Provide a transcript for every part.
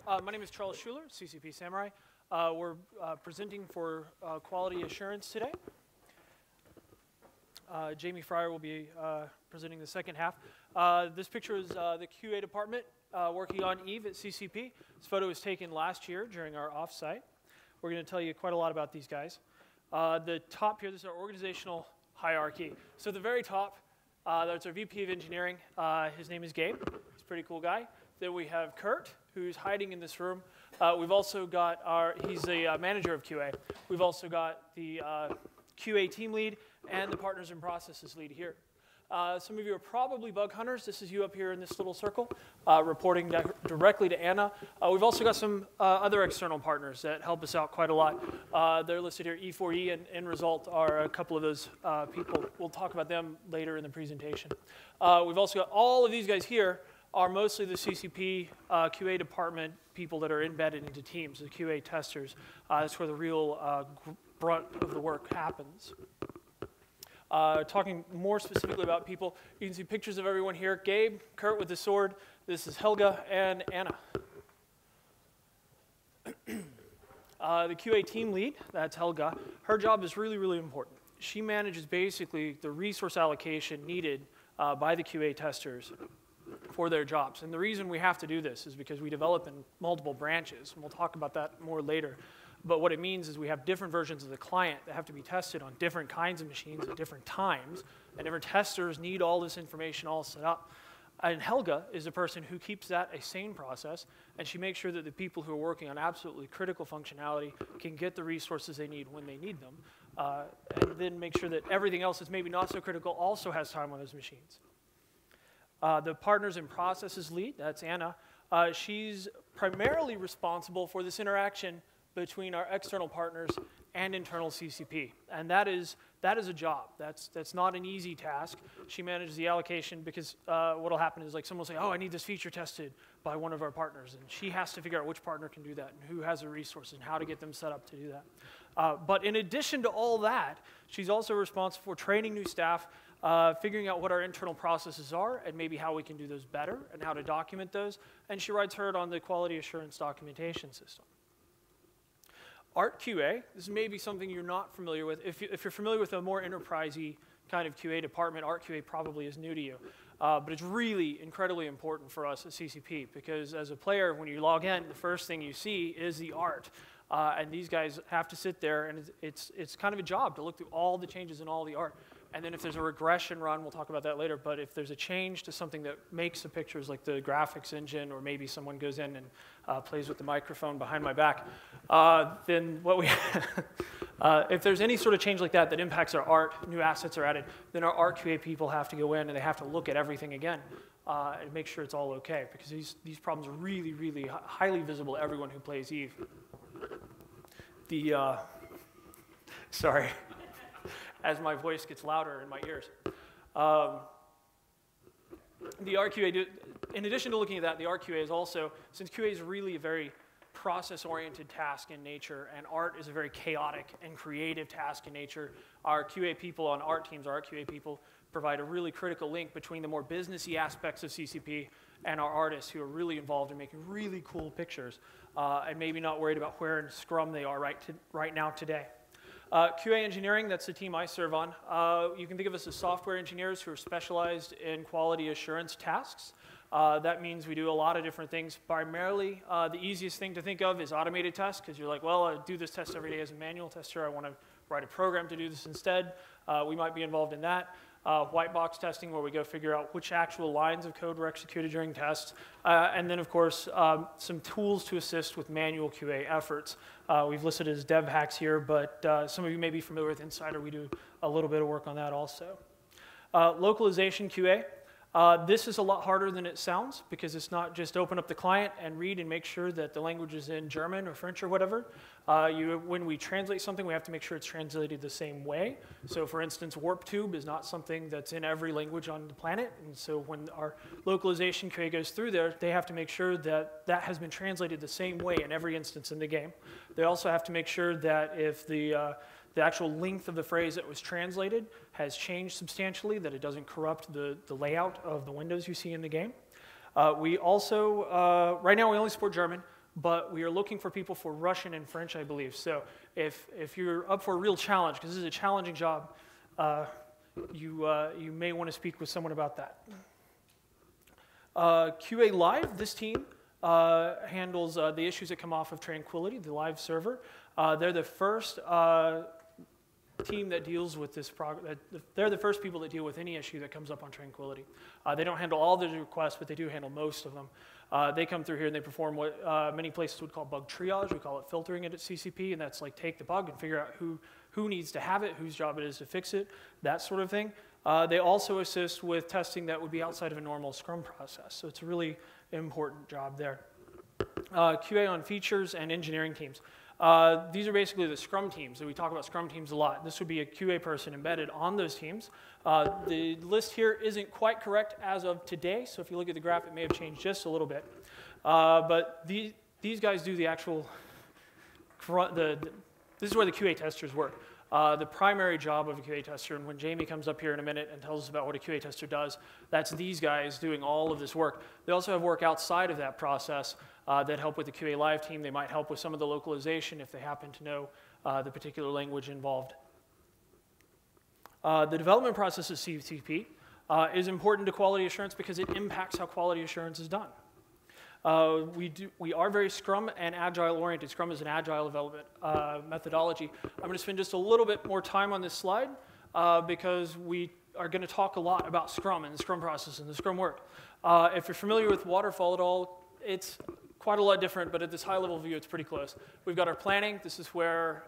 My name is Charles Schuler, CCP Samurai. We're presenting for quality assurance today. Jamie Fryer will be presenting the second half. This picture is the QA department working on Eve at CCP. This photo was taken last year during our offsite. We're going to tell you quite a lot about these guys. The top here, this is our organizational hierarchy. So at the very top, that's our VP of Engineering. His name is Gabe. He's a pretty cool guy. Then we have Kurt, who's hiding in this room. We've also got he's the manager of QA. We've also got the QA team lead and the partners and processes lead here. Some of you are probably bug hunters. This is you up here in this little circle, reporting directly to Anna. We've also got some other external partners that help us out quite a lot. They're listed here. E4E and End Result are a couple of those people. We'll talk about them later in the presentation. We've also got all of these guys here are mostly the CCP QA department people that are embedded into teams, the QA testers. That's where the real brunt of the work happens. Talking more specifically about people, you can see pictures of everyone here. Gabe, Kurt with the sword. This is Helga and Anna. The QA team lead, that's Helga. Her job is really, really important. She manages basically the resource allocation needed by the QA testers for their jobs. And the reason we have to do this is because we develop in multiple branches, and we'll talk about that more later. But what it means is we have different versions of the client that have to be tested on different kinds of machines at different times, and different testers need all this information all set up. And Helga is the person who keeps that a sane process, and she makes sure that the people who are working on absolutely critical functionality can get the resources they need when they need them, and then make sure that everything else that's maybe not so critical also has time on those machines. The partners and processes lead, that's Anna. She's primarily responsible for this interaction between our external partners and internal CCP. And that is a job. That's not an easy task. She manages the allocation because what will happen is like someone will say, oh, I need this feature tested by one of our partners. And she has to figure out which partner can do that and who has the resources and how to get them set up to do that. But in addition to all that, she's also responsible for training new staff, figuring out what our internal processes are and maybe how we can do those better and how to document those. And she writes herd on the quality assurance documentation system. Art QA, this may be something you're not familiar with. If you're familiar with a more enterprisey kind of QA department, Art QA probably is new to you. But it's really incredibly important for us at CCP because as a player, when you log in, the first thing you see is the art. And these guys have to sit there, and it's kind of a job to look through all the changes in all the art. And then if there's a regression run, we'll talk about that later, but if there's a change to something that makes the pictures like the graphics engine, or maybe someone goes in and plays with the microphone behind my back, then what we, if there's any sort of change like that that impacts our art, new assets are added, then our art QA people have to go in and they have to look at everything again and make sure it's all okay, because these problems are really, really highly visible to everyone who plays Eve. Sorry. As my voice gets louder in my ears. The RQA, in addition to looking at that, the RQA is also, since QA is really a very process-oriented task in nature, and art is a very chaotic and creative task in nature, our QA people on art teams, our QA people, provide a really critical link between the more businessy aspects of CCP and our artists who are really involved in making really cool pictures, and maybe not worried about where in Scrum they are right now today. QA engineering, that's the team I serve on. You can think of us as software engineers who are specialized in quality assurance tasks. That means we do a lot of different things. Primarily, the easiest thing to think of is automated tests, because you're like, well, I do this test every day as a manual tester. I want to write a program to do this instead. We might be involved in that. White box testing, where we go figure out which actual lines of code were executed during tests. And then, of course, some tools to assist with manual QA efforts. We've listed as dev hacks here, but some of you may be familiar with Insider. We do a little bit of work on that also. Localization QA. This is a lot harder than it sounds, because it's not just open up the client and read and make sure that the language is in German or French or whatever. When we translate something, we have to make sure it's translated the same way. So for instance, warp tube is not something that's in every language on the planet. And so when our localization QA goes through there, they have to make sure that that has been translated the same way in every instance in the game. They also have to make sure that if the actual length of the phrase that was translated has changed substantially, that it doesn't corrupt the layout of the windows you see in the game. We also, right now we only support German. but we are looking for people for Russian and French, I believe. So if you're up for a real challenge, because this is a challenging job, you may want to speak with someone about that. QA Live, this team handles the issues that come off of Tranquility, the live server. They're the first team that deals with this they're the first people that deal with any issue that comes up on Tranquility. They don't handle all the requests, but they do handle most of them. They come through here and they perform what many places would call bug triage. We call it filtering it at CCP, and that's like take the bug and figure out who needs to have it, whose job it is to fix it, that sort of thing. They also assist with testing that would be outside of a normal Scrum process, so it's a really important job there. QA on features and engineering teams. These are basically the Scrum teams. We talk about Scrum teams a lot. This would be a QA person embedded on those teams. The list here isn't quite correct as of today, so if you look at the graph, it may have changed just a little bit. But these guys do the actual, this is where the QA testers work. The primary job of a QA tester, and when Jamie comes up here in a minute and tells us about what a QA tester does, that's these guys doing all of this work. They also have work outside of that process that help with the QA Live team. They might help with some of the localization if they happen to know the particular language involved. The development process of CCP is important to quality assurance because it impacts how quality assurance is done. We are very Scrum and Agile oriented. Scrum is an Agile development methodology. I'm going to spend just a little bit more time on this slide because we are going to talk a lot about Scrum and the Scrum process and the Scrum work. If you're familiar with Waterfall at all, it's quite a lot different, but at this high level view, it's pretty close. We've got our planning. This is where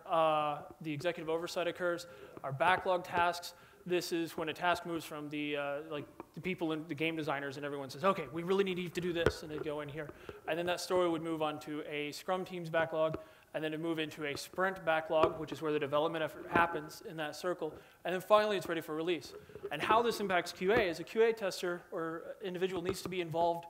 the executive oversight occurs. Our backlog tasks. This is when a task moves from the people and the game designers, and everyone says, okay, we really need to do this, and they go in here. And then that story would move on to a Scrum team's backlog, and then it move into a sprint backlog, which is where the development effort happens in that circle. And then finally, it's ready for release. And how this impacts QA is a QA tester or individual needs to be involved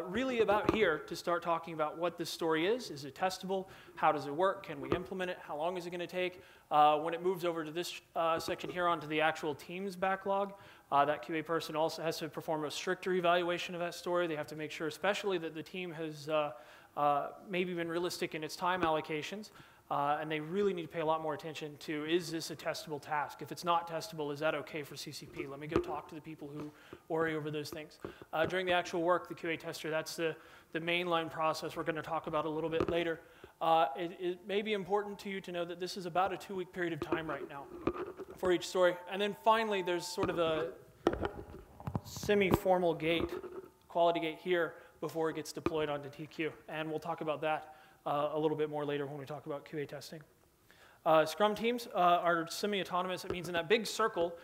really about here to start talking about what this story is. Is it testable? How does it work? Can we implement it? How long is it going to take? When it moves over to this section here onto the actual team's backlog, that QA person also has to perform a stricter evaluation of that story. They have to make sure especially that the team has maybe been realistic in its time allocations, and they really need to pay a lot more attention to, is this a testable task? If it's not testable, is that okay for CCP? Let me go talk to the people who worry over those things. During the actual work, the QA tester, that's the mainline process we're going to talk about a little bit later. It may be important to you to know that this is about a 2-week period of time right now for each story. And then finally, there's sort of a semi-formal gate, quality gate here, before it gets deployed onto TQ. And we'll talk about that a little bit more later when we talk about QA testing. Scrum teams are semi-autonomous. It means in that big circle,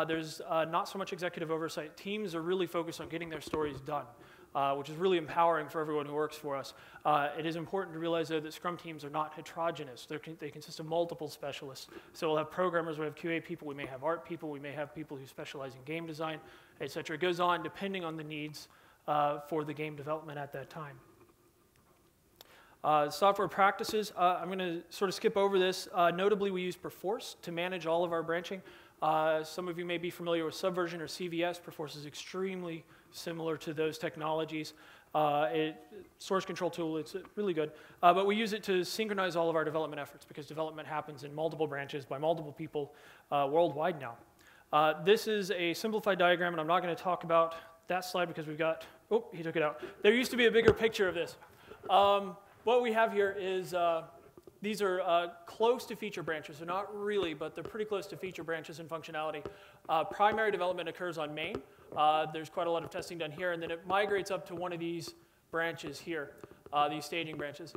there's not so much executive oversight. Teams are really focused on getting their stories done, which is really empowering for everyone who works for us. It is important to realize, though, that Scrum teams are not heterogeneous. They consist of multiple specialists. So we'll have programmers, we have QA people, we may have art people, we may have people who specialize in game design, et cetera. It goes on depending on the needs for the game development at that time. Software practices, I'm going to sort of skip over this. Notably, we use Perforce to manage all of our branching. Some of you may be familiar with Subversion or CVS. Perforce is extremely similar to those technologies. Source control tool, it's really good. But we use it to synchronize all of our development efforts because development happens in multiple branches by multiple people worldwide now. This is a simplified diagram, and I'm not going to talk about that slide because we've got, oh, he took it out. There used to be a bigger picture of this. What we have here is, these are close to feature branches. They're not really, but they're pretty close to feature branches in functionality. Primary development occurs on main. There's quite a lot of testing done here, and then it migrates up to one of these branches here, these staging branches.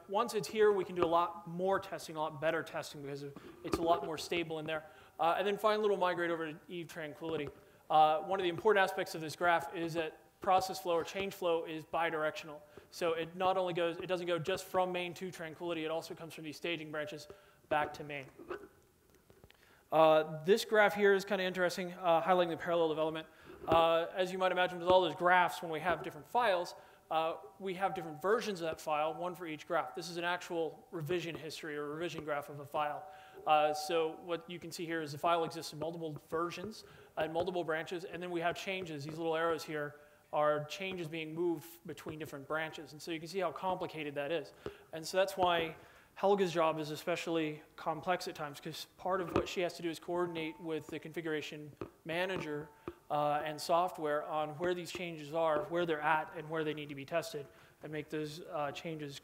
Once it's here, we can do a lot more testing, a lot better testing, because it's a lot more stable in there. And then finally, it'll migrate over to Eve Tranquility. One of the important aspects of this graph is that process flow or change flow is bidirectional. So it not only goes, it doesn't go just from main to Tranquility, it also comes from these staging branches back to main. This graph here is kind of interesting, highlighting the parallel development. As you might imagine with all those graphs, when we have different files, we have different versions of that file, one for each graph. This is an actual revision history or revision graph of a file. So what you can see here is the file exists in multiple versions and multiple branches, and then we have changes, these little arrows here, are changes being moved between different branches. And so you can see how complicated that is. And so that's why Helga's job is especially complex at times, because part of what she has to do is coordinate with the configuration manager and software on where these changes are, where they're at, and where they need to be tested, and make those changes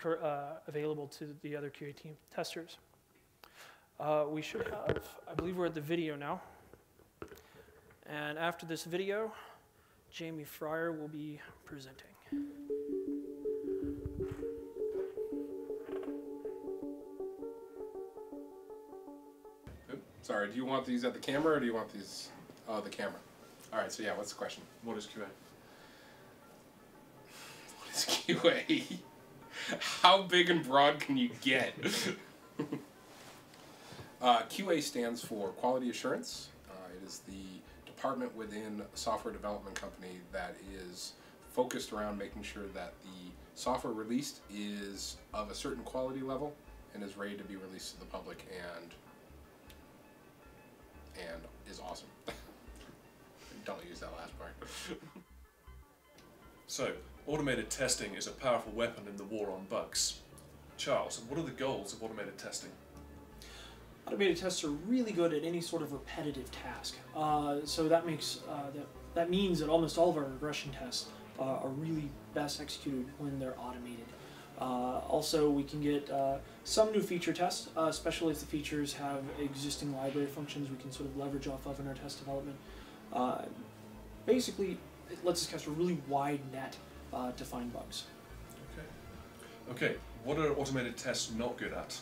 available to the other QA team testers. We should have, I believe we're at the video now. And after this video, Jamie Fryer will be presenting. Sorry, do you want these at the camera or do you want these the camera? All right, so yeah, what's the question? What is QA? What is QA? How big and broad can you get? QA stands for Quality Assurance. It is the department within a software development company that is focused around making sure that the software released is of a certain quality level and is ready to be released to the public and is awesome. Don't use that last part. So, automated testing is a powerful weapon in the war on bugs. Charles, what are the goals of automated testing? Automated tests are really good at any sort of repetitive task. So that makes that means that almost all of our regression tests are really best executed when they're automated. Also, we can get some new feature tests, especially if the features have existing library functions we can sort of leverage off of in our test development. Basically, it lets us cast a really wide net to find bugs. Okay, what are automated tests not good at?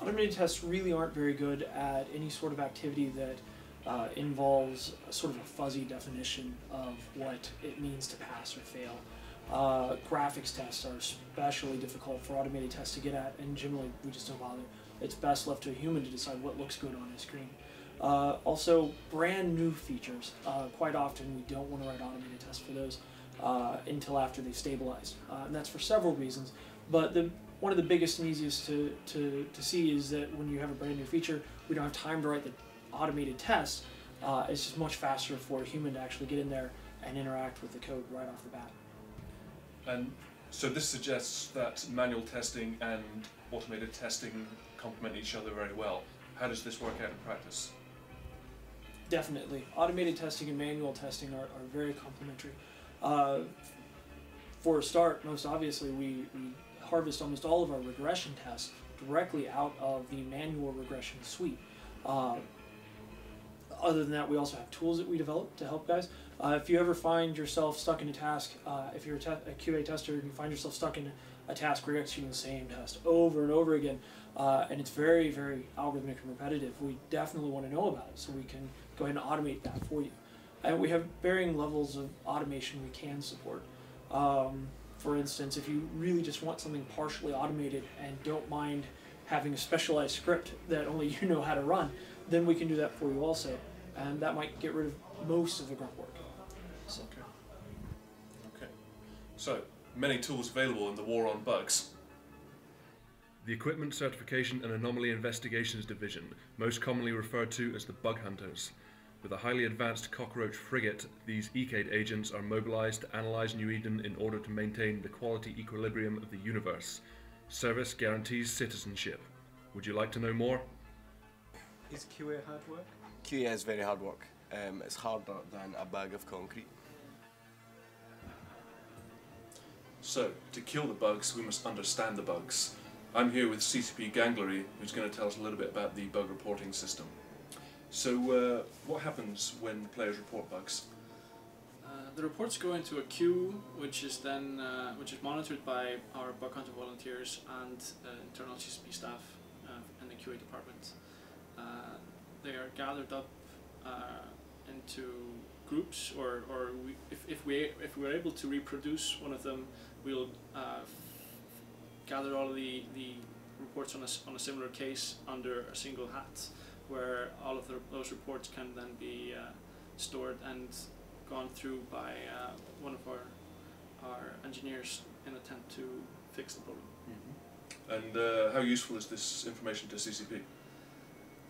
Automated tests really aren't very good at any sort of activity that involves a sort of a fuzzy definition of what it means to pass or fail. Graphics tests are especially difficult for automated tests to get at, and generally we just don't bother. It's best left to a human to decide what looks good on a screen. Also, brand new features. Quite often we don't want to write automated tests for those until after they've stabilized. And that's for several reasons. But one of the biggest and easiest to see is that when you have a brand new feature, we don't have time to write the automated test. It's just much faster for a human to actually get in there and interact with the code right off the bat. And so this suggests that manual testing and automated testing complement each other very well. How does this work out in practice? Definitely. Automated testing and manual testing are very complementary. For a start, most obviously, we harvest almost all of our regression tests directly out of the manual regression suite. Other than that, we also have tools that we develop to help guys. If you ever find yourself stuck in a task, if you're a QA tester and you find yourself stuck in a task where you're executing the same test over and over again, and it's very, very algorithmic and repetitive, we definitely want to know about it so we can go ahead and automate that for you. And we have varying levels of automation we can support. For instance, if you really just want something partially automated and don't mind having a specialized script that only you know how to run, then we can do that for you also. And that might get rid of most of the grunt work. So. Okay. So, many tools available in the war on bugs. The Equipment Certification and Anomaly Investigations Division, most commonly referred to as the Bug Hunters. With a highly advanced cockroach frigate, these ECADE agents are mobilized to analyze New Eden in order to maintain the quality equilibrium of the universe. Service guarantees citizenship. Would you like to know more? Is QA hard work? QA is very hard work. It's harder than a bag of concrete. So, to kill the bugs, we must understand the bugs. I'm here with CCP Ganglery, who's going to tell us a little bit about the bug reporting system. So, what happens when players report bugs? The reports go into a queue, which is then monitored by our bug hunter volunteers and internal CCP staff in the QA department. They are gathered up into groups, or if we are able to reproduce one of them, we'll gather all of the reports on a similar case under a single hat, where all of those reports can then be stored and gone through by one of our engineers in an attempt to fix the problem. Mm-hmm. And how useful is this information to CCP?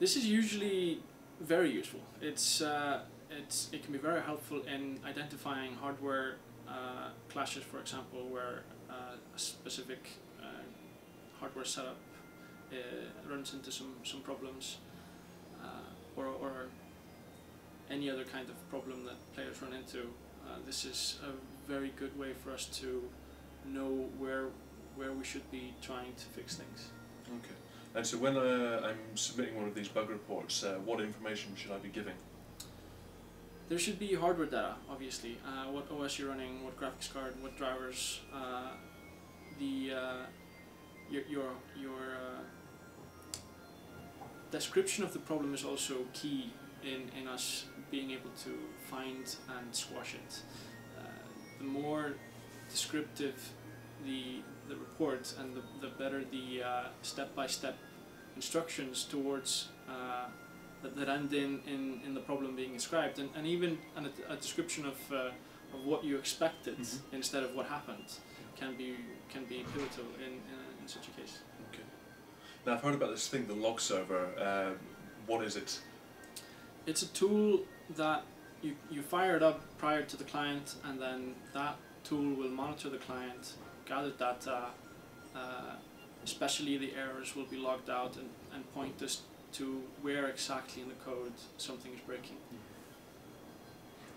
This is usually very useful. It can be very helpful in identifying hardware clashes, for example, where a specific hardware setup runs into some problems, or any other kind of problem that players run into. This is a very good way for us to know where we should be trying to fix things. Okay. And so when I'm submitting one of these bug reports, what information should I be giving? There should be hardware data, obviously. What OS you're running, what graphics card, what drivers. Your description of the problem is also key in us being able to find and squash it. The more descriptive the report and the better the step-by-step instructions towards that end in the problem being described, and even a description of what you expected instead of what happened can be pivotal in such a case. Okay. Now I've heard about this thing, the log server. What is it? It's a tool that you fire it up prior to the client, and then that tool will monitor the client, gather data, especially the errors will be logged out and point us to where exactly in the code something is breaking.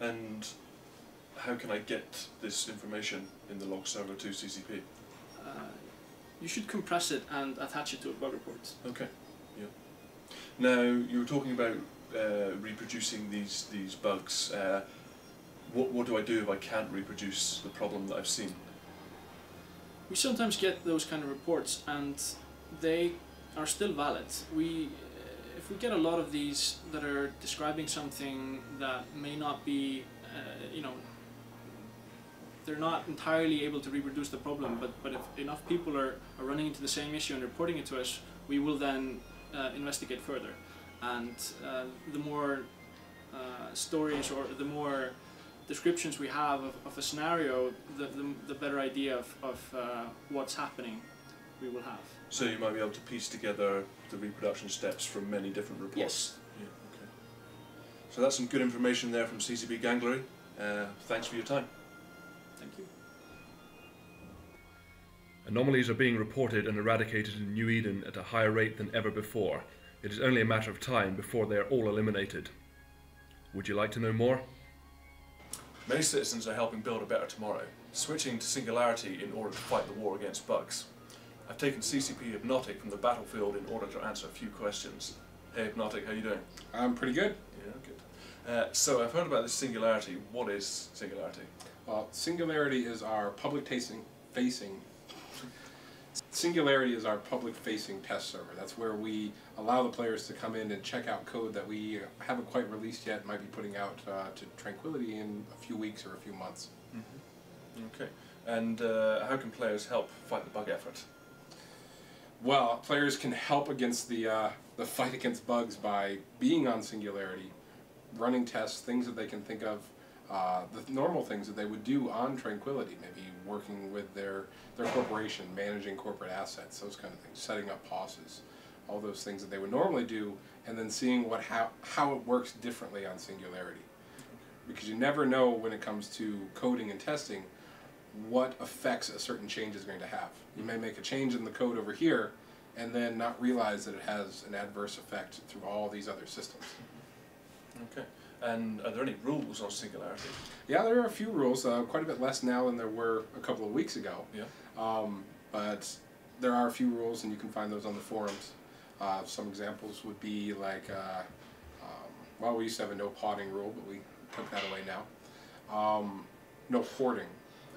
And how can I get this information in the log server to CCP? You should compress it and attach it to a bug report. Okay. Yeah. Now you were talking about reproducing these bugs. What do I do if I can't reproduce the problem that I've seen? We sometimes get those kind of reports, and they are still valid. If we get a lot of these that are describing something that may not be, they're not entirely able to reproduce the problem, but if enough people are running into the same issue and reporting it to us, we will then investigate further. And the more stories or the more descriptions we have of a scenario, the better idea of what's happening we will have. So you might be able to piece together the reproduction steps from many different reports? Yes. Yeah, okay. So that's some good information there from CCP Ganglery. Thanks for your time. Thank you. Anomalies are being reported and eradicated in New Eden at a higher rate than ever before. It is only a matter of time before they are all eliminated. Would you like to know more? Many citizens are helping build a better tomorrow, switching to Singularity in order to fight the war against bugs. I've taken CCP Hypnotic from the battlefield in order to answer a few questions. Hey Hypnotic, how you doing? I'm pretty good. Yeah, good. So I've heard about this Singularity. What is Singularity? Well, Singularity is our public-facing Singularity is our public-facing test server. That's where we allow the players to come in and check out code that we haven't quite released yet, might be putting out to Tranquility in a few weeks or a few months. Mm-hmm. Okay. And how can players help fight the bug effort? Well, players can help against the fight against bugs by being on Singularity, running tests, things that they can think of, the normal things that they would do on Tranquility, maybe working with their corporation, managing corporate assets, those kind of things, setting up pauses, all those things that they would normally do, and then seeing how it works differently on Singularity. Because you never know when it comes to coding and testing what effects a certain change is going to have. You may make a change in the code over here and then not realize that it has an adverse effect through all these other systems. Okay. And are there any rules on Singularity? Yeah, there are a few rules, quite a bit less now than there were a couple of weeks ago. Yeah. But there are a few rules, and you can find those on the forums. Some examples would be like, well, we used to have a no potting rule, but we took that away now. No hoarding,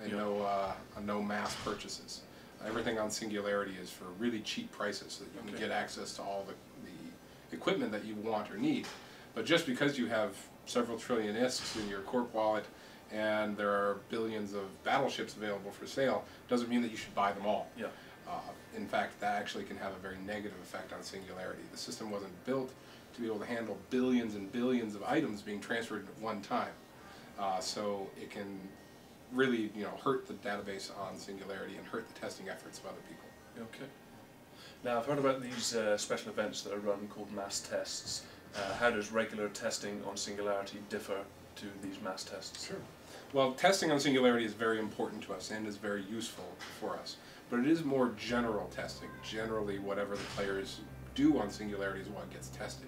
and no mass purchases. Everything on Singularity is for really cheap prices, so that you can get access to all the equipment that you want or need. But just because you have several trillion ISKs in your corp wallet and there are billions of battleships available for sale, doesn't mean that you should buy them all. Yeah. In fact, that actually can have a very negative effect on Singularity. The system wasn't built to be able to handle billions and billions of items being transferred at one time. So it can really, hurt the database on Singularity and hurt the testing efforts of other people. Okay. Now I've heard about these special events that are run called mass tests. How does regular testing on Singularity differ to these mass tests? Sure. Well, testing on Singularity is very important to us and is very useful for us. But it is more general testing. Generally, whatever the players do on Singularity is what gets tested.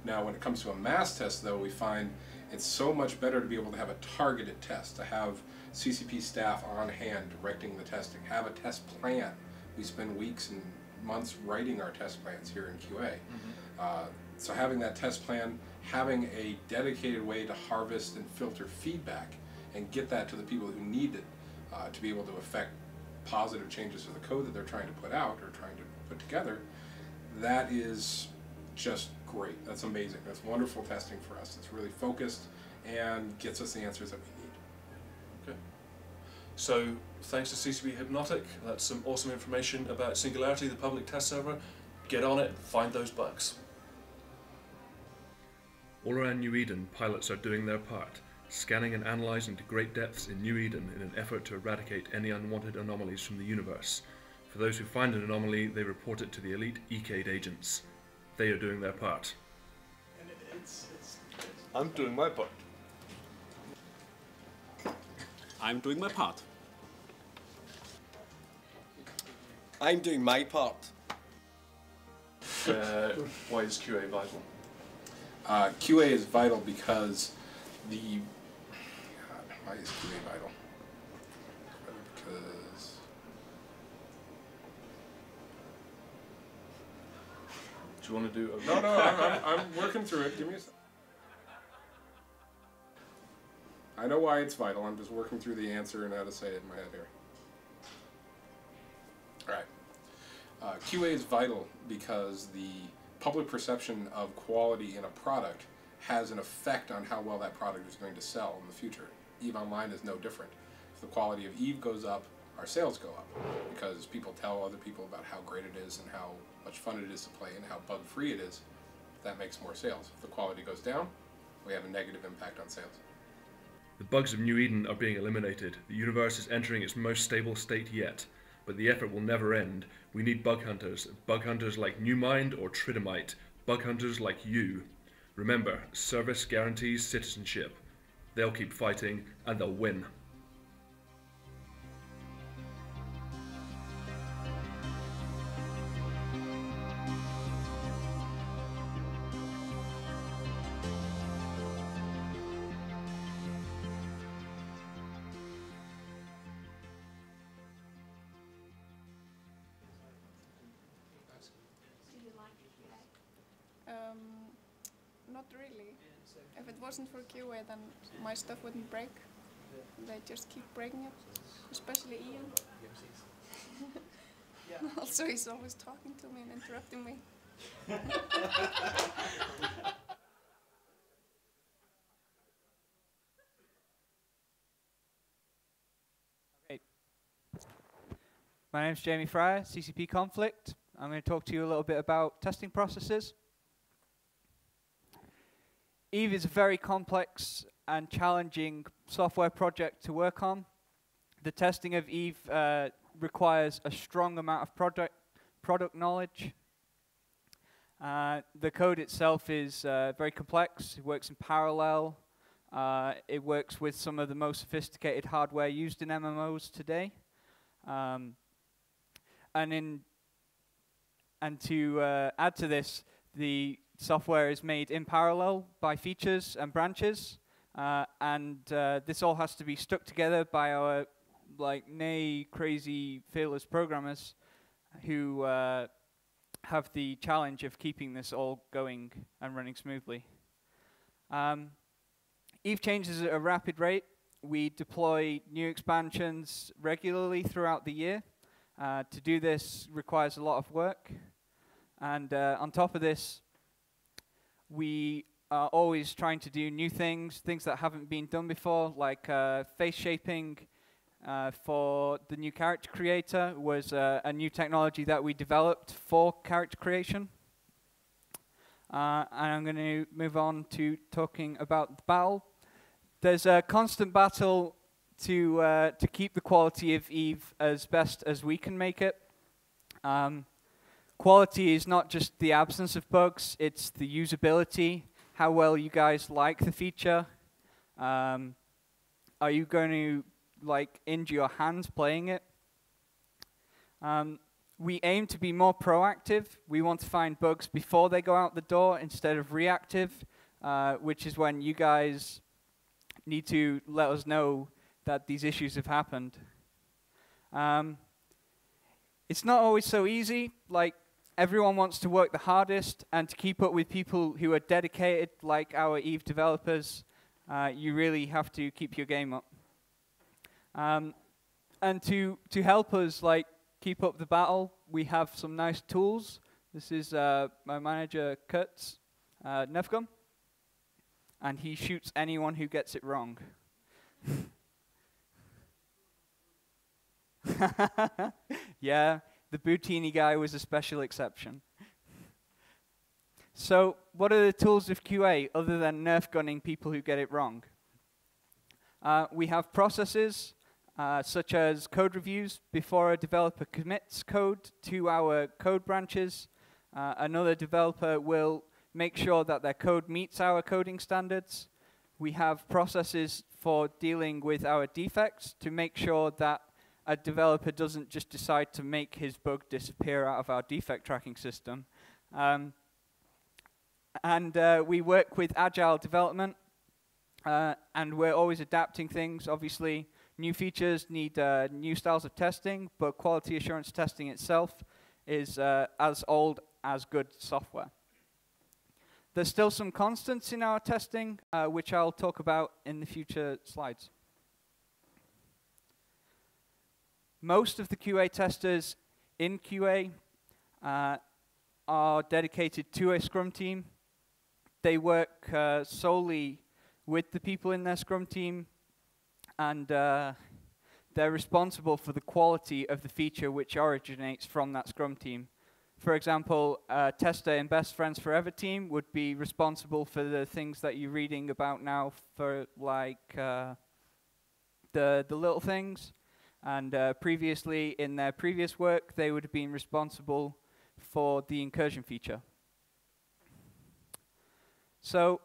Now, when it comes to a mass test, though, we find it's so much better to be able to have a targeted test, to have CCP staff on hand directing the testing, have a test plan. We spend weeks and months writing our test plans here in QA. So having that test plan, having a dedicated way to harvest and filter feedback and get that to the people who need it to be able to affect positive changes to the code that they're trying to put out or trying to put together, that is just great. That's amazing. That's wonderful testing for us. It's really focused and gets us the answers that we need. Okay. So thanks to CCP Hypnotic, that's some awesome information about Singularity, the public test server. Get on it, find those bugs. All around New Eden, pilots are doing their part, scanning and analysing to great depths in New Eden in an effort to eradicate any unwanted anomalies from the universe. For those who find an anomaly, they report it to the elite ECADE agents. They are doing their part. I'm doing my part. I'm doing my part. I'm doing my part. Why is QA vital? QA is vital because why is QA vital? Because Do you want to do a... no, I'm working through it. Give me a sec. I know why it's vital. I'm just working through the answer and how to say it in my head here. All right. QA is vital because the public perception of quality in a product has an effect on how well that product is going to sell in the future. EVE Online is no different. If the quality of EVE goes up, our sales go up because people tell other people about how great it is and how much fun it is to play and how bug-free it is. That makes more sales. If the quality goes down, we have a negative impact on sales. The bugs of New Eden are being eliminated. The universe is entering its most stable state yet. But the effort will never end. We need bug hunters like Newmind or Tridamite, bug hunters like you. Remember, service guarantees citizenship. They'll keep fighting, and they'll win. Not really. If it wasn't for QA, then my stuff wouldn't break. They just keep breaking it, especially Ian. Also, he's always talking to me and interrupting me. Okay. My name's Jamie Fryer, CCP Conflict. I'm going to talk to you a little bit about testing processes. EVE is a very complex and challenging software project to work on. The testing of EVE requires a strong amount of product knowledge. The code itself is very complex. It works in parallel. It works with some of the most sophisticated hardware used in MMOs today. And to add to this, the software is made in parallel by features and branches, and this all has to be stuck together by our crazy fearless programmers who have the challenge of keeping this all going and running smoothly. EVE changes at a rapid rate. We deploy new expansions regularly throughout the year. To do this requires a lot of work, and on top of this, we are always trying to do new things that haven't been done before, like face shaping for the new character creator was a new technology that we developed for character creation. And I'm going to move on to talking about the battle. There's a constant battle to keep the quality of EVE as best as we can make it. Quality is not just the absence of bugs, it's the usability, how well you guys like the feature. Are you going to like injure your hands playing it? We aim to be more proactive. We want to find bugs before they go out the door instead of reactive, which is when you guys need to let us know that these issues have happened. It's not always so easy. Like, everyone wants to work the hardest, and to keep up with people who are dedicated, like our Eve developers, you really have to keep your game up. And to help us like keep up the battle, we have some nice tools. This is my manager Kurt's Nerf gun, and he shoots anyone who gets it wrong. Yeah, the Boutini guy was a special exception. So, what are the tools of QA other than Nerf gunning people who get it wrong? We have processes such as code reviews before a developer commits code to our code branches. Another developer will make sure that their code meets our coding standards. We have processes for dealing with our defects to make sure that a developer doesn't just decide to make his bug disappear out of our defect tracking system. And we work with agile development, and we're always adapting things. Obviously, new features need new styles of testing, but quality assurance testing itself is as old as good software. There's still some constants in our testing, which I'll talk about in the future slides. Most of the QA testers in QA are dedicated to a Scrum team. They work solely with the people in their Scrum team, and they're responsible for the quality of the feature which originates from that Scrum team. For example, a tester in Best Friends Forever team would be responsible for the things that you're reading about now, for like the little things. And previously, in their previous work, they would have been responsible for the incursion feature. So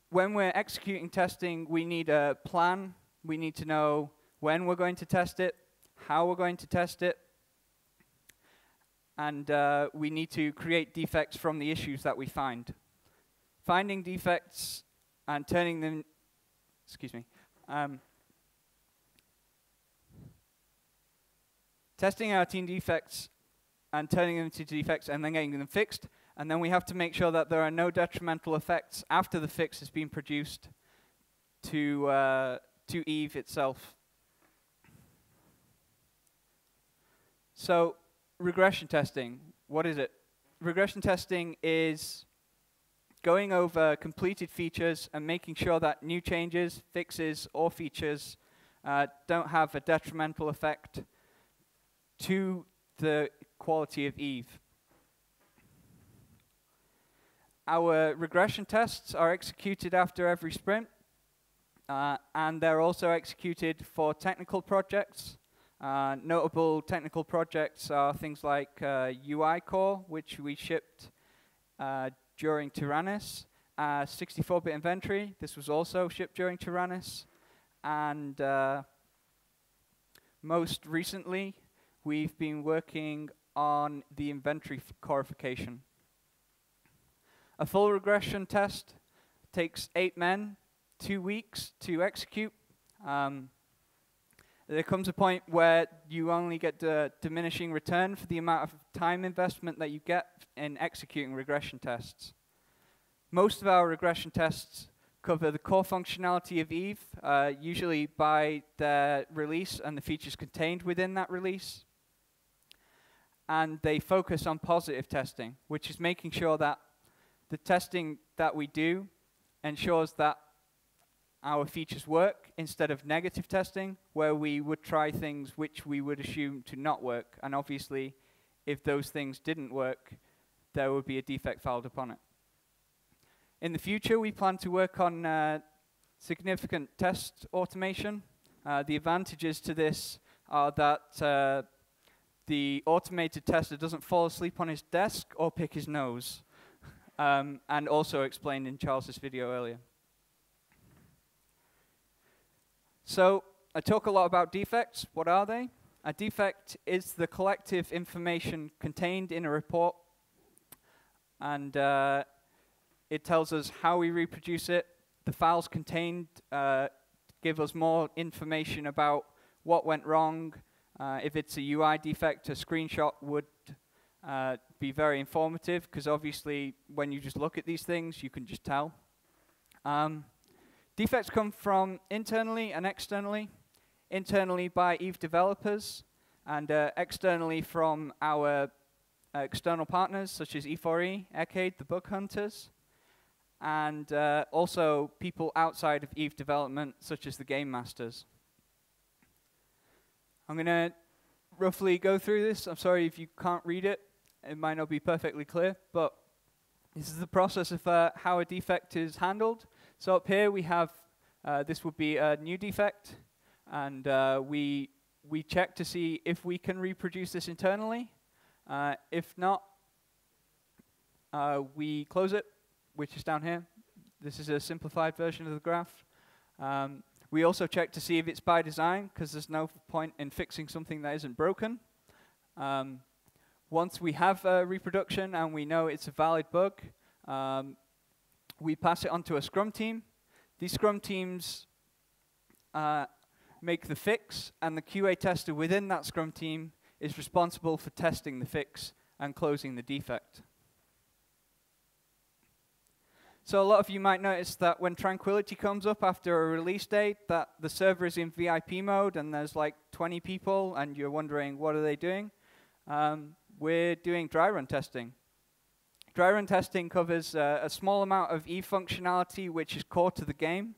when we're executing testing, we need a plan. We need to know when we're going to test it, how we're going to test it, and we need to create defects from the issues that we find. Finding defects and turning them, testing our team defects and turning them to defects and then getting them fixed. And then we have to make sure that there are no detrimental effects after the fix has been produced to Eve itself. So, regression testing, what is it? Regression testing is going over completed features and making sure that new changes, fixes, or features don't have a detrimental effect to the quality of Eve. Our regression tests are executed after every sprint, and they're also executed for technical projects. Notable technical projects are things like UI Core, which we shipped during Tyrannus, 64-bit inventory, this was also shipped during Tyrannus, and most recently, we've been working on the inventory codification. A full regression test takes 8 men, 2 weeks to execute. There comes a point where you only get the diminishing return for the amount of time investment that you get in executing regression tests. Most of our regression tests cover the core functionality of Eve, usually by the release and the features contained within that release. And they focus on positive testing, which is making sure that the testing that we do ensures that our features work instead of negative testing, where we would try things which we would assume to not work. And obviously, if those things didn't work, there would be a defect filed upon it. In the future, we plan to work on significant test automation. The advantages to this are that the automated tester doesn't fall asleep on his desk or pick his nose. And also explained in Charles's video earlier. So I talk a lot about defects. What are they? A defect is the collective information contained in a report, and it tells us how we reproduce it. The files contained give us more information about what went wrong. If it's a UI defect, a screenshot would be very informative, because obviously when you just look at these things, you can just tell. Defects come from internally and externally. Internally by Eve developers, and externally from our external partners, such as E4E, Arcade, the bug hunters, and also people outside of Eve development, such as the game masters. I'm going to roughly go through this. I'm sorry if you can't read it. It might not be perfectly clear, but this is the process of how a defect is handled. So up here we have, this would be a new defect, and we check to see if we can reproduce this internally. If not, we close it, which is down here. This is a simplified version of the graph. We also check to see if it's by design, because there's no point in fixing something that isn't broken. Once we have a reproduction and we know it's a valid bug, we pass it on to a Scrum team. These Scrum teams make the fix, and the QA tester within that Scrum team is responsible for testing the fix and closing the defect. So a lot of you might notice that when Tranquility comes up after a release date, that the server is in VIP mode and there's like 20 people, and you're wondering, what are they doing? We're doing dry run testing. Dry run testing covers a small amount of Eve functionality which is core to the game,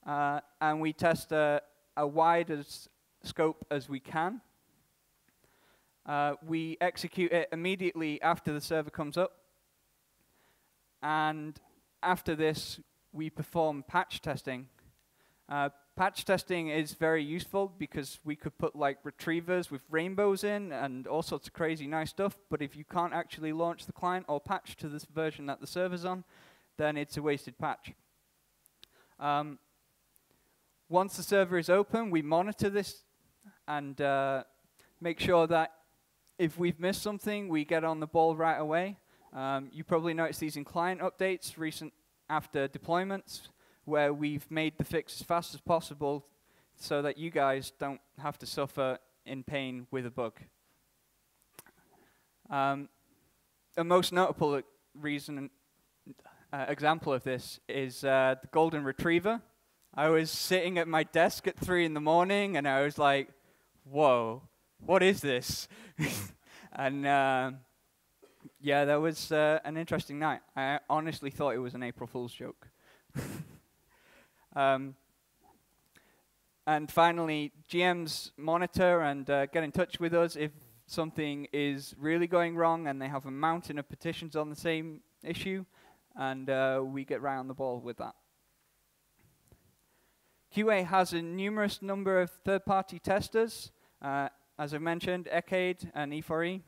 and we test a wide scope as we can. We execute it immediately after the server comes up, and after this we perform patch testing. Patch testing is very useful because we could put like retrievers with rainbows in and all sorts of crazy nice stuff, but if you can't actually launch the client or patch to this version that the server's on, then it's a wasted patch. Once the server is open, we monitor this and make sure that if we've missed something, we get on the ball right away. You probably noticed these in client updates, recent after deployments, where we've made the fix as fast as possible so that you guys don't have to suffer in pain with a bug. A most notable example of this is the golden retriever. I was sitting at my desk at 3 in the morning and I was like, whoa, what is this? And yeah, that was an interesting night. I honestly thought it was an April Fool's joke. And finally, GMs monitor and get in touch with us if something is really going wrong, and they have a mountain of petitions on the same issue, and we get right on the ball with that. QA has a numerous number of third-party testers, as I mentioned, Arcade and E4E.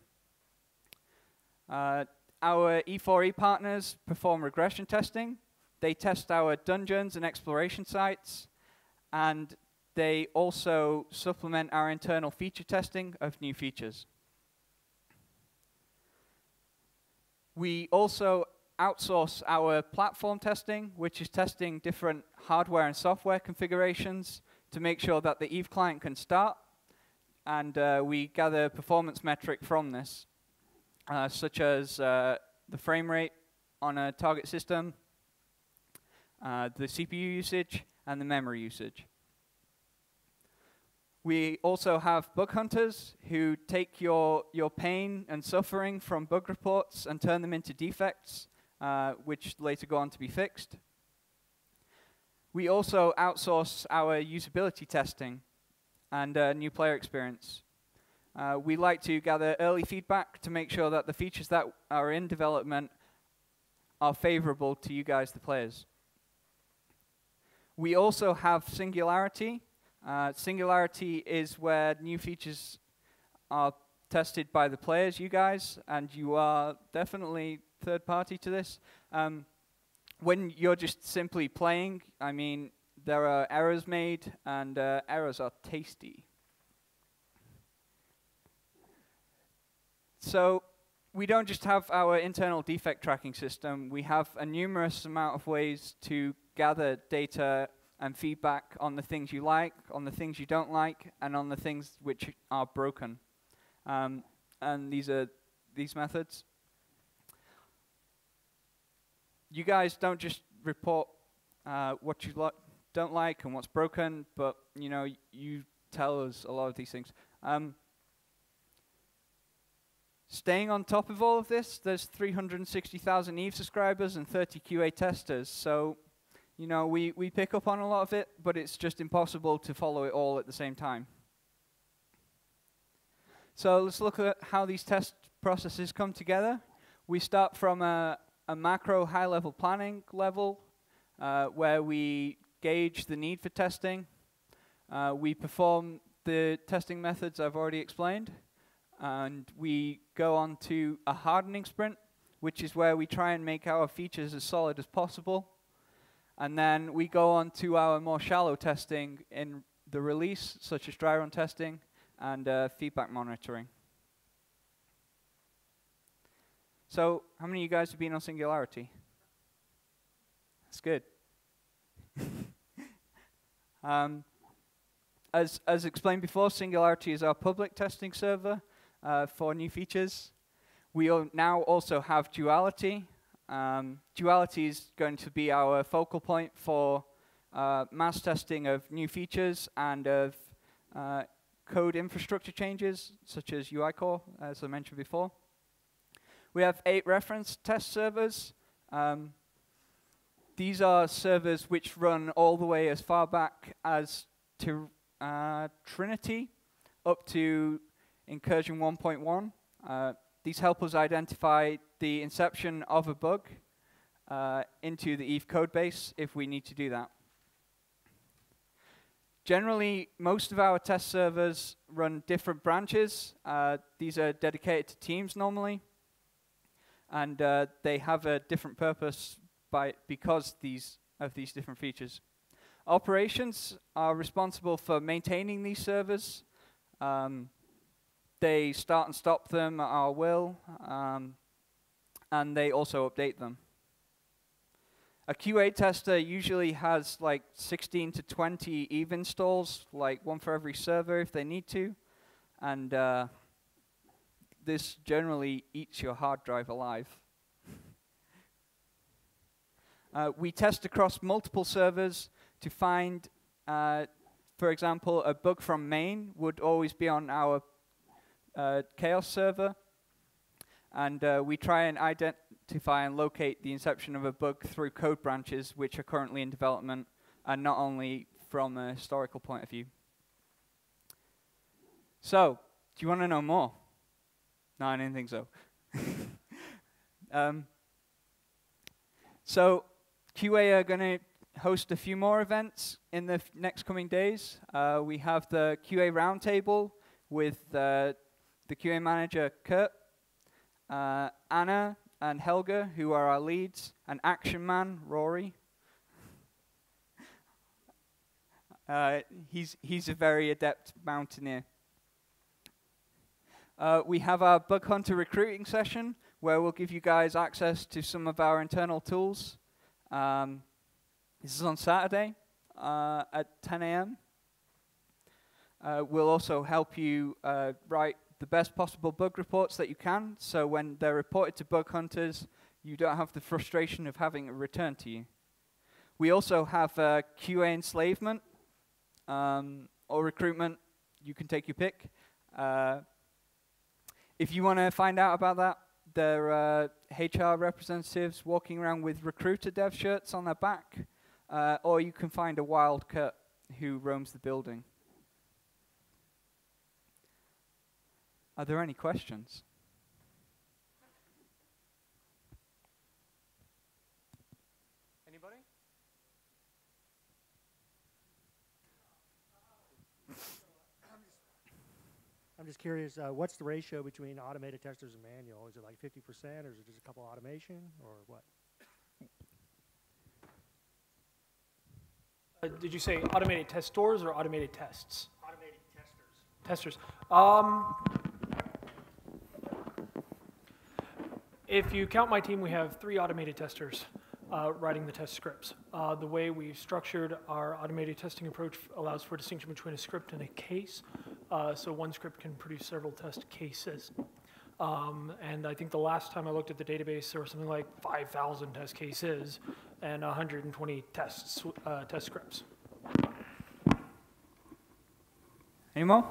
Our E4E partners perform regression testing. They test our dungeons and exploration sites, and they also supplement our internal feature testing of new features. We also outsource our platform testing, which is testing different hardware and software configurations to make sure that the Eve client can start, and we gather performance metric from this, such as the frame rate on a target system, the CPU usage, and the memory usage. We also have bug hunters who take your pain and suffering from bug reports and turn them into defects, which later go on to be fixed. We also outsource our usability testing and new player experience. We like to gather early feedback to make sure that the features that are in development are favorable to you guys, the players. We also have Singularity. Singularity is where new features are tested by the players, you guys, and you are definitely third party to this. When you're just simply playing, I mean, there are errors made, and errors are tasty. So we don't just have our internal defect tracking system, we have a numerous amount of ways to gather data and feedback on the things you like, on the things you don't like, and on the things which are broken. And these are these methods. You guys don't just report what you don't like and what's broken, but you tell us a lot of these things. Staying on top of all of this, there's 360,000 Eve subscribers and 30 QA testers, so we pick up on a lot of it, but it's just impossible to follow it all at the same time. So let's look at how these test processes come together. We start from a macro high-level planning level, where we gauge the need for testing. We perform the testing methods I've already explained, and we go on to a hardening sprint, which is where we try and make our features as solid as possible. And then we go on to our more shallow testing in the release, such as dry run testing and feedback monitoring. So, how many of you guys have been on Singularity? That's good. As explained before, Singularity is our public testing server for new features. We now also have Duality. Duality is going to be our focal point for mass testing of new features and of code infrastructure changes, such as UI core, as I mentioned before. We have 8 reference test servers. These are servers which run all the way as far back as to Trinity, up to Incursion 1.1. These help us identify the inception of a bug into the Eve codebase if we need to do that. Generally, most of our test servers run different branches. These are dedicated to teams normally, and they have a different purpose because of these different features. Operations are responsible for maintaining these servers. They start and stop them at our will, and they also update them. A QA tester usually has like 16 to 20 Eve installs, like one for every server if they need to, and this generally eats your hard drive alive. We test across multiple servers to find, for example, a bug from main would always be on our chaos server, and we try and identify and locate the inception of a bug through code branches which are currently in development, and not only from a historical point of view. So, do you want to know more? No, I didn't think so. So, QA are going to host a few more events in the next coming days. We have the QA roundtable with the QA manager, Kurt, Anna and Helga, who are our leads, and Action Man, Rory. He's a very adept mountaineer. We have our bug hunter recruiting session, where we'll give you guys access to some of our internal tools. This is on Saturday at 10 a.m. We'll also help you write the best possible bug reports that you can, so when they're reported to bug hunters, you don't have the frustration of having it returned to you. We also have QA enslavement or recruitment. You can take your pick. If you want to find out about that, there are HR representatives walking around with recruiter dev shirts on their back, or you can find a wild Kurt who roams the building. Are there any questions? Anybody? I'm just curious, what's the ratio between automated testers and manual? Is it like 50%, or is it just a couple automation, or what? Did you say automated test stores or automated tests? Automated testers. Testers. If you count my team, we have 3 automated testers writing the test scripts. The way we've structured our automated testing approach allows for distinction between a script and a case. So one script can produce several test cases. And I think the last time I looked at the database, there were something like 5,000 test cases and 120 test scripts. Any more?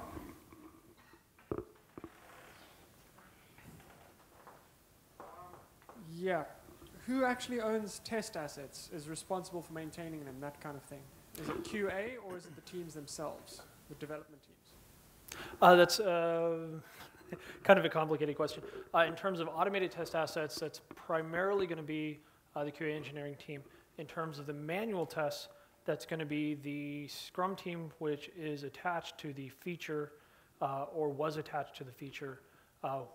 Yeah. Who actually owns test assets, is responsible for maintaining them, that kind of thing? Is it QA or is it the teams themselves, the development teams? That's kind of a complicated question. In terms of automated test assets, that's primarily going to be the QA engineering team. In terms of the manual tests, that's going to be the Scrum team, which is attached to the feature or was attached to the feature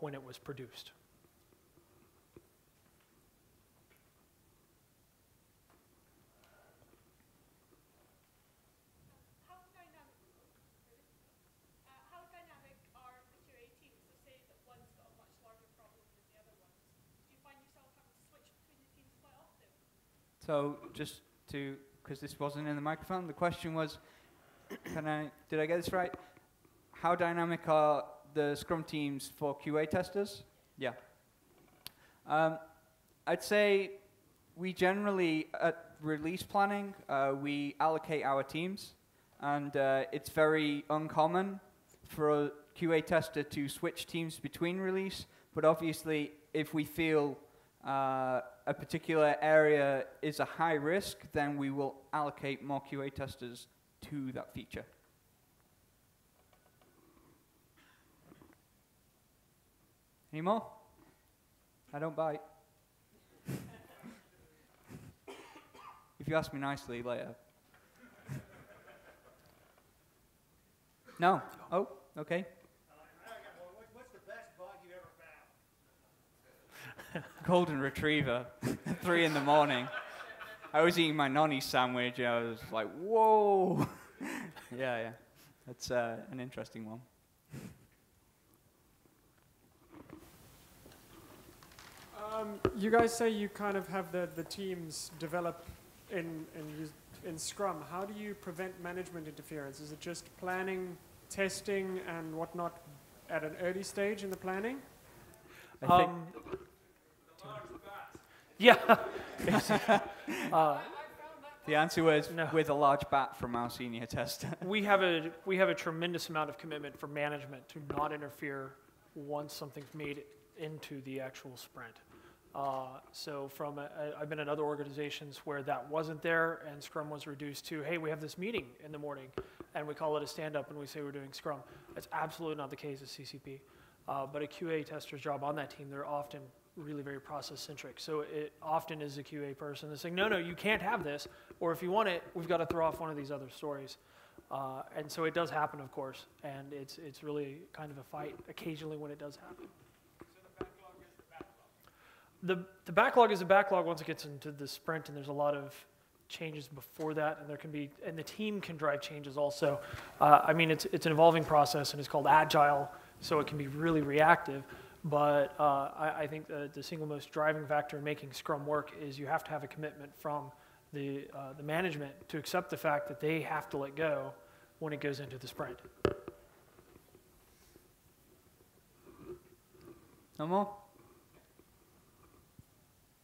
when it was produced. So just to, because this wasn't in the microphone, the question was, did I get this right? How dynamic are the Scrum teams for QA testers? Yeah. I'd say we generally, at release planning, we allocate our teams, and it's very uncommon for a QA tester to switch teams between release, but obviously if we feel a particular area is a high risk, then we will allocate more QA testers to that feature. Any more? I don't bite. If you ask me nicely later. No? Oh, okay. What's the best bug you ever found? Golden Retriever, 3 in the morning. I was eating my nonny sandwich, and I was like, whoa. Yeah. That's an interesting one. You guys say you kind of have the teams develop in Scrum. How do you prevent management interference? Is it just planning, testing, and whatnot at an early stage in the planning? I think yeah. the answer was no. with a large bat from our senior tester. We have a tremendous amount of commitment from management to not interfere once something's made it into the actual sprint. So I've been at other organizations where that wasn't there and Scrum was reduced to, hey, we have this meeting in the morning and we call it a stand-up and we say we're doing Scrum. That's absolutely not the case at CCP. But a QA tester's job on that team, they're often really very process-centric. So it often is a QA person that's saying, no, you can't have this, or if you want it, we've got to throw off one of these other stories. And so it does happen, of course, and it's really kind of a fight occasionally when it does happen. The backlog is a backlog once it gets into the sprint, and there's a lot of changes before that, and the team can drive changes also. I mean, it's an evolving process, and it's called agile, so it can be really reactive. But I think the single most driving factor in making Scrum work is you have to have a commitment from the management to accept the fact that they have to let go when it goes into the sprint. No more?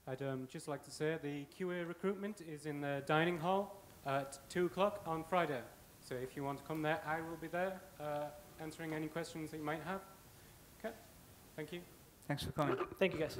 I'd just like to say the QA recruitment is in the dining hall at 2 o'clock on Friday. So if you want to come there, I will be there answering any questions that you might have. Okay, thank you. Thanks for coming. Thank you, guys.